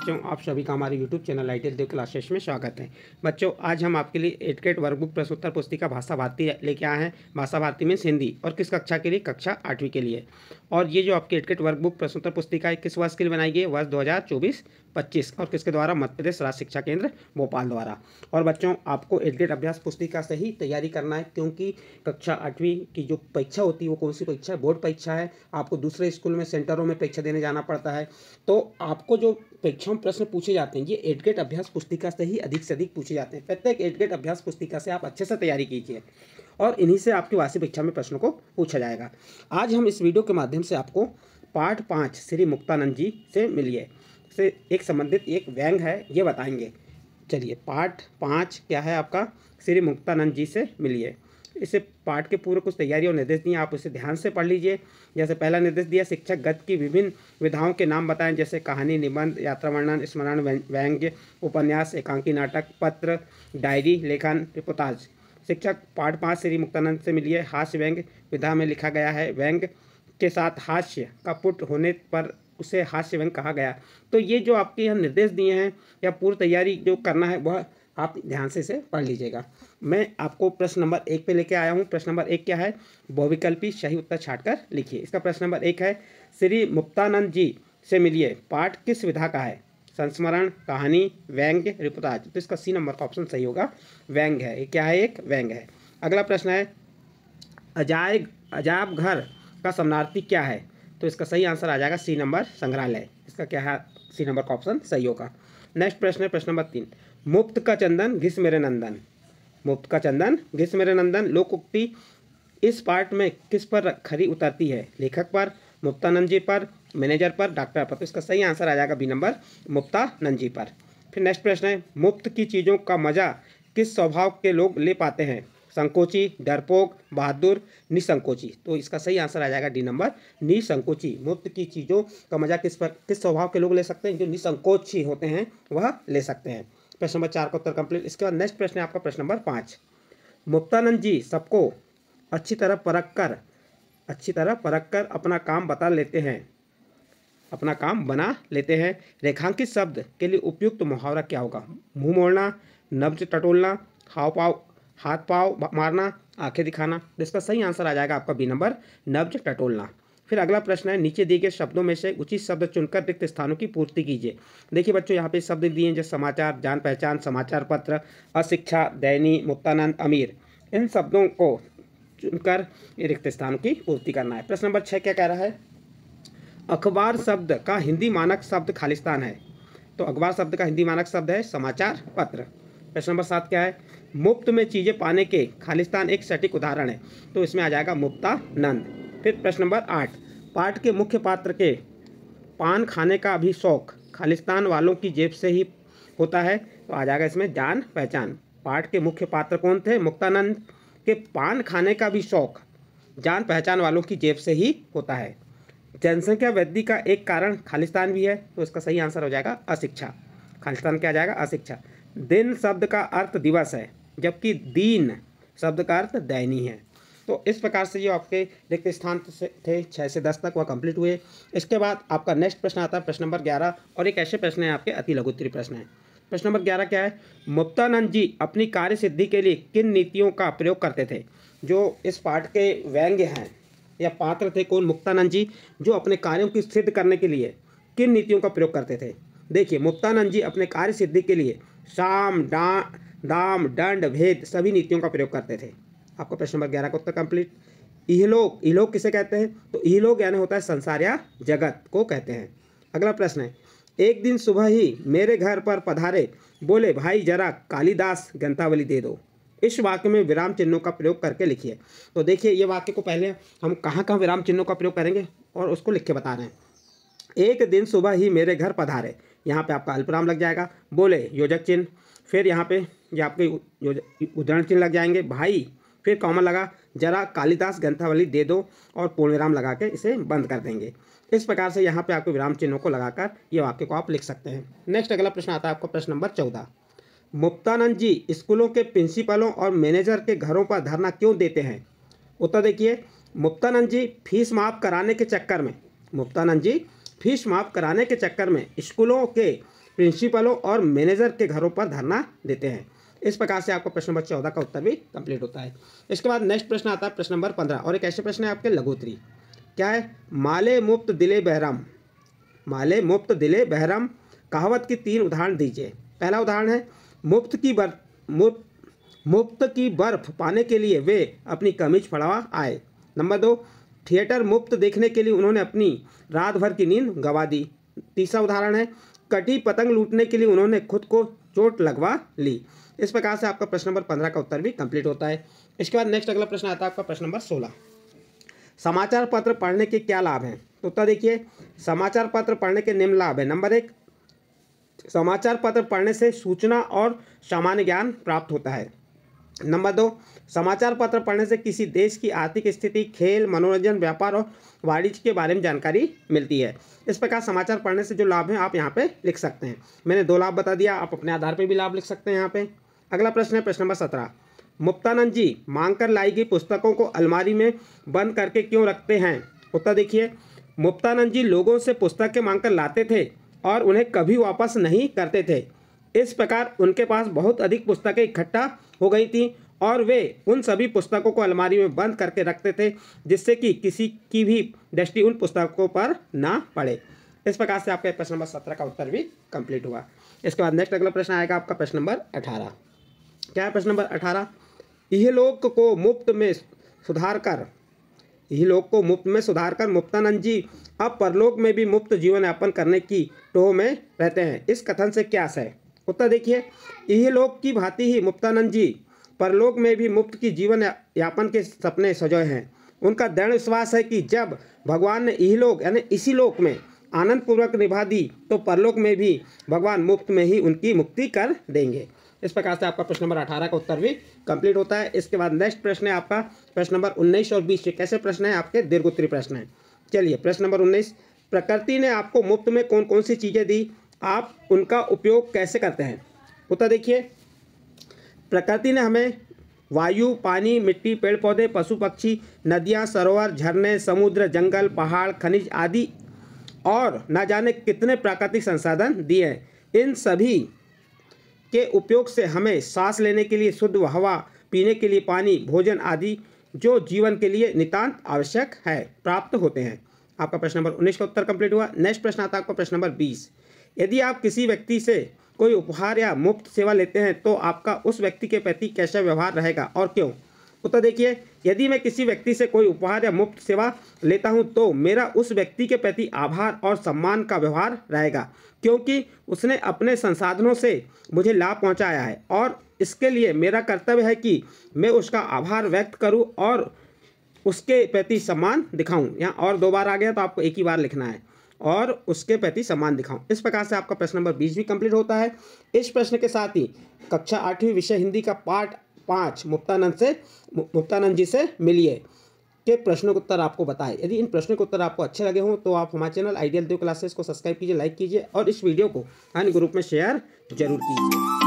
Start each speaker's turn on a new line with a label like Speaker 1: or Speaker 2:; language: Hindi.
Speaker 1: बच्चों, आप सभी का हमारे YouTube चैनल आईटीएल देव क्लासेस में स्वागत है। बच्चों, आज हम आपके लिए एडकेट वर्कबुक प्रश्नोत्तर पुस्तिका भाषा भारती लेके आए हैं। भाषा भारती में हिंदी और किस कक्षा के लिए? कक्षा 8वीं के लिए। और ये जो आपकी एडकेट वर्कबुक प्रश्नोत्तर पुस्तिका है किस वर्ष के लिए बनाई गई? वर्ष 2024-25 और किसके द्वारा? मध्य प्रदेश राज्य शिक्षा केंद्र भोपाल द्वारा। और बच्चों, आपको एडकेट अभ्यास पुस्तिका से ही तैयारी करना है, क्योंकि कक्षा 8वीं की जो परीक्षा होती है वो कौन सी परीक्षा है? बोर्ड परीक्षा है। आपको दूसरे स्कूल में सेंटरों में परीक्षा देने जाना पड़ता है। तो आपको जो परीक्षा में प्रश्न पूछे जाते हैं ये एडकेट अभ्यास पुस्तिका से ही अधिक से अधिक पूछे जाते हैं। प्रत्येक एडकेट अभ्यास पुस्तिका से आप अच्छे से तैयारी कीजिए और इन्हीं से आपकी वार्षिक परीक्षा में प्रश्नों को पूछा जाएगा। आज हम इस वीडियो के माध्यम से आपको पाठ 5 श्री मुक्तानंद जी से मिलिए से एक संबंधित एक व्यंग है ये बताएंगे। चलिए, पाठ 5 क्या है आपका? श्री मुक्तानंद जी से मिलिए। इसे पाठ के पूर्व कुछ तैयारी और निर्देश दिए, आप उसे ध्यान से पढ़ लीजिए। जैसे पहला निर्देश दिया, शिक्षक गद्य की विभिन्न विधाओं के नाम बताएं, जैसे कहानी, निबंध, यात्रा वर्णन, स्मरण, व्यंग्य, उपन्यास, एकांकी नाटक, पत्र, डायरी, लेखन, रिपोर्टाज। शिक्षक पाठ 5 श्री मुक्तानंद से मिलिए। हास्य व्यंग्य विधा में लिखा गया है। व्यंग्य के साथ हास्य का पुट होने पर उसे हास्य व्यंग्य कहा गया। तो ये जो आपके यहाँ निर्देश दिए हैं या पूर्व तैयारी जो करना है वह आप ध्यान से इसे पढ़ लीजिएगा। मैं आपको प्रश्न नंबर 1 पे लेके आया हूँ। प्रश्न नंबर 1 क्या है? बहुविकल्पी सही उत्तर छांटकर लिखिए। इसका प्रश्न नंबर 1 है, श्री मुक्तानंद जी से मिलिए। पाठ किस विधा का है? संस्मरण, कहानी, व्यंग्य, रिपोर्टाज। तो इसका सी नंबर का ऑप्शन सही होगा, व्यंग्य है। ये क्या है? एक व्यंग्य है। अगला प्रश्न है, अजायब घर का समानार्थी क्या है? तो इसका सही आंसर आ जाएगा सी नंबर, संग्रहालय। इसका क्या है? सी नंबर का ऑप्शन सही होगा। नेक्स्ट प्रश्न है प्रश्न नंबर 3, मुफ्त का चंदन घिस मेरे नंदन। मुफ्त का चंदन घिस मेरे नंदन लोक उक्ति इस पार्ट में किस पर खरी उतरती है? लेखक पर, मुक्तानंद जी पर, मैनेजर पर, डॉक्टर पर। तो इसका सही आंसर आ जाएगा बी नंबर, मुक्तानंद जी पर। फिर नेक्स्ट प्रश्न है, मुफ्त की चीज़ों का मजा किस स्वभाव के लोग ले पाते हैं? संकोची, डरपोक, बहादुर, निसंकोची। तो इसका सही आंसर आ जाएगा डी नंबर, निसंकोची। मुफ्त की चीज़ों का मजा किस स्वभाव के लोग ले सकते हैं? जो निसंकोची होते हैं वह ले सकते हैं। प्रश्न नंबर 4 का उत्तर कंप्लीट। इसके बाद नेक्स्ट प्रश्न है आपका प्रश्न नंबर 5, मुक्तानंद जी सबको अच्छी तरह परख कर अपना काम बता लेते हैं, अपना काम बना लेते हैं। रेखांकित शब्द के लिए उपयुक्त मुहावरा क्या होगा? मुंह मोड़ना, नब्ज टटोलना, हाथ पाँव मारना, आंखें दिखाना। इसका सही आंसर आ जाएगा आपका बी नंबर, नब्ज टटोलना। फिर अगला प्रश्न है, नीचे दिए गए शब्दों में से उचित शब्द चुनकर रिक्त स्थानों की पूर्ति कीजिए। देखिए बच्चों, यहाँ पे शब्द दिए हैं जैसे समाचार, जान पहचान, समाचार पत्र, अशिक्षा, दैनी, मुक्तानंद, अमीर। इन शब्दों को चुनकर रिक्त स्थानों की पूर्ति करना है। प्रश्न नंबर 6 क्या कह रहा है? अखबार शब्द का हिंदी मानक शब्द खालिस्तान है। तो अखबार शब्द का हिंदी मानक शब्द है समाचार पत्र। प्रश्न नंबर 7 क्या है? मुफ्त में चीज़ें पाने के खालिस्तान एक सटीक उदाहरण है। तो इसमें आ जाएगा मुक्तानंद। फिर प्रश्न नंबर 8, पाठ के मुख्य पात्र के पान खाने का भी शौक खालिस्तान वालों की जेब से ही होता है। तो आ जाएगा इसमें जान पहचान। पाठ के मुख्य पात्र कौन थे? मुक्तानंद के पान खाने का भी शौक जान पहचान वालों की जेब से ही होता है। जनसंख्या वृद्धि का एक कारण खालिस्तान भी है। तो इसका सही आंसर हो जाएगा अशिक्षा। खालिस्तान क्या आ जाएगा? अशिक्षा। दिन शब्द का अर्थ दिवस है, जबकि दीन शब्द का अर्थ दैनी है। तो इस प्रकार से जो आपके रिक्त स्थान थे 6 से 10 तक वह कंप्लीट हुए। इसके बाद आपका नेक्स्ट प्रश्न आता है प्रश्न नंबर 11 और एक ऐसे प्रश्न है आपके अति लघु उत्तरीय प्रश्न है। प्रश्न नंबर 11 क्या है? मुक्तानंद जी अपनी कार्य सिद्धि के लिए किन नीतियों का प्रयोग करते थे? जो इस पाठ के व्यंग्य हैं या पात्र थे कौन? मुक्तानंद जी, जो अपने कार्यों की सिद्ध करने के लिए किन नीतियों का प्रयोग करते थे? देखिए, मुक्तानंद जी अपने कार्य सिद्धि के लिए साम, दाम, दंड, भेद सभी नीतियों का प्रयोग करते थे। आपका प्रश्न नंबर 11 का उत्तर कंप्लीट। इहलोक किसे कहते हैं? तो इहलोक यानी होता है संसार या जगत को कहते हैं। अगला प्रश्न है, एक दिन सुबह ही मेरे घर पर पधारे, बोले भाई जरा कालिदास ग्रंथावली दे दो। इस वाक्य में विराम चिन्हों का प्रयोग करके लिखिए। तो देखिए, ये वाक्य को पहले हम कहाँ कहाँ विराम चिन्हों का प्रयोग करेंगे और उसको लिख के बता रहे हैं। एक दिन सुबह ही मेरे घर पधारे, यहाँ पे आपका अल्पविराम लग जाएगा। बोले योजक चिन्ह, फिर यहाँ पे ये आपके उद्धरण चिन्ह लग जाएंगे। भाई, फिर कॉमा लगा, जरा कालिदास ग्रंथावली दे दो और पूर्ण विराम लगा के इसे बंद कर देंगे। इस प्रकार से यहाँ पे आपके विराम चिन्हों को लगाकर ये वाक्य को आप लिख सकते हैं। नेक्स्ट अगला प्रश्न आता है आपका प्रश्न नंबर 14, मुक्तानंद जी स्कूलों के प्रिंसिपलों और मैनेजर के घरों पर धरना क्यों देते हैं? उत्तर देखिए, मुक्तानंद जी फीस माफ़ कराने के चक्कर में स्कूलों के प्रिंसिपलों और मैनेजर के घरों पर धरना देते हैं। इस प्रकार से आपको प्रश्न नंबर 14 का उत्तर भी कंप्लीट होता है। इसके बाद नेक्स्ट प्रश्न आता है प्रश्न नंबर 15 और एक ऐसे प्रश्न है आपके लघुत्तरी। क्या है? माले मुफ्त दिले बहरम, माले मुफ्त दिले बहरम कहावत की 3 उदाहरण दीजिए। पहला उदाहरण है मुफ्त की बर्फ पाने के लिए वे अपनी कमीज फड़वा आए। नंबर 2, थिएटर मुफ्त देखने के लिए उन्होंने अपनी रात भर की नींद गंवा दी। तीसरा उदाहरण है कटी पतंग लूटने के लिए उन्होंने खुद को चोट लगवा ली। इस प्रकार से आपका प्रश्न नंबर 15 का उत्तर भी कंप्लीट होता है। इसके बाद नेक्स्ट अगला प्रश्न आता है आपका प्रश्न नंबर 16। समाचार पत्र पढ़ने के क्या लाभ हैं? तो उत्तर देखिए, समाचार पत्र पढ़ने के निम्न लाभ है। नंबर 1, समाचार पत्र पढ़ने से सूचना और सामान्य ज्ञान प्राप्त होता है। नंबर 2, समाचार पत्र पढ़ने से किसी देश की आर्थिक स्थिति, खेल, मनोरंजन, व्यापार और वाणिज्य के बारे में जानकारी मिलती है। इस प्रकार समाचार पढ़ने से जो लाभ हैं आप यहाँ पे लिख सकते हैं। मैंने 2 लाभ बता दिया, आप अपने आधार पे भी लाभ लिख सकते हैं यहाँ पे। अगला प्रश्न है प्रश्न नंबर 17। मुक्तानंद जी मांग कर लाई गई पुस्तकों को अलमारी में बंद करके क्यों रखते हैं? उत्तर देखिए, मुक्तानंद जी लोगों से पुस्तकें मांग कर लाते थे और उन्हें कभी वापस नहीं करते थे। इस प्रकार उनके पास बहुत अधिक पुस्तकें इकट्ठा हो गई थीं और वे उन सभी पुस्तकों को अलमारी में बंद करके रखते थे जिससे कि किसी की भी दृष्टि उन पुस्तकों पर ना पड़े। इस प्रकार से आपका प्रश्न नंबर 17 का उत्तर भी कंप्लीट हुआ। इसके बाद नेक्स्ट अगला प्रश्न आएगा आपका प्रश्न नंबर 18। क्या है प्रश्न नंबर 18? इहलोक को मुफ्त में सुधार कर मुक्तानंद जी अब परलोक में भी मुफ्त जीवन यापन करने की टोह में रहते हैं। इस कथन से क्या आशय है? उत्तर देखिए, इहलोक की भांति ही मुक्तानंद जी परलोक में भी मुफ्त की जीवन यापन के सपने सजोए हैं। उनका दृढ़ विश्वास है कि जब भगवान ने इहलोक यानी इसी लोक में आनंद पूर्वक निभा दी तो परलोक में भी भगवान मुफ्त में ही उनकी मुक्ति कर देंगे। इस प्रकार से आपका प्रश्न नंबर 18 का उत्तर भी कंप्लीट होता है। इसके बाद नेक्स्ट प्रश्न है आपका प्रश्न नंबर 19 और 20 कैसे प्रश्न है आपके दीर्घोत्तरी प्रश्न है। चलिए प्रश्न नंबर 19, प्रकृति ने आपको मुफ्त में कौन कौन सी चीज़ें दी, आप उनका उपयोग कैसे करते हैं? उत्तर देखिए, प्रकृति ने हमें वायु, पानी, मिट्टी, पेड़ पौधे, पशु पक्षी, नदियाँ, सरोवर, झरने, समुद्र, जंगल, पहाड़, खनिज आदि और न जाने कितने प्राकृतिक संसाधन दिए हैं। इन सभी के उपयोग से हमें सांस लेने के लिए शुद्ध हवा, पीने के लिए पानी, भोजन आदि जो जीवन के लिए नितांत आवश्यक है प्राप्त होते हैं। आपका प्रश्न नंबर 19 का उत्तर कंप्लीट हुआ। नेक्स्ट प्रश्न आता है आपका प्रश्न नंबर 20। यदि आप किसी व्यक्ति से कोई उपहार या मुफ्त सेवा लेते हैं तो आपका उस व्यक्ति के प्रति कैसा व्यवहार रहेगा और क्यों? उत्तर देखिए, यदि मैं किसी व्यक्ति से कोई उपहार या मुफ्त सेवा लेता हूं तो मेरा उस व्यक्ति के प्रति आभार और सम्मान का व्यवहार रहेगा, क्योंकि उसने अपने संसाधनों से मुझे लाभ पहुंचाया है और इसके लिए मेरा कर्तव्य है कि मैं उसका आभार व्यक्त करूं और उसके प्रति सम्मान दिखाऊं। यहाँ और 2 बार आ गया तो आपको एक ही बार लिखना है, और उसके प्रति सम्मान दिखाऊं। इस प्रकार से आपका प्रश्न नंबर 20 भी कंप्लीट होता है। इस प्रश्न के साथ ही कक्षा 8वीं विषय हिंदी का पार्ट 5 मुक्तानंद जी से मिलिए के प्रश्नों के उत्तर आपको बताए। यदि इन प्रश्नों के उत्तर आपको अच्छे लगे हों तो आप हमारे चैनल आइडियल देव क्लासेस को सब्सक्राइब कीजिए, लाइक कीजिए और इस वीडियो को अन्य ग्रुप में शेयर जरूर कीजिए।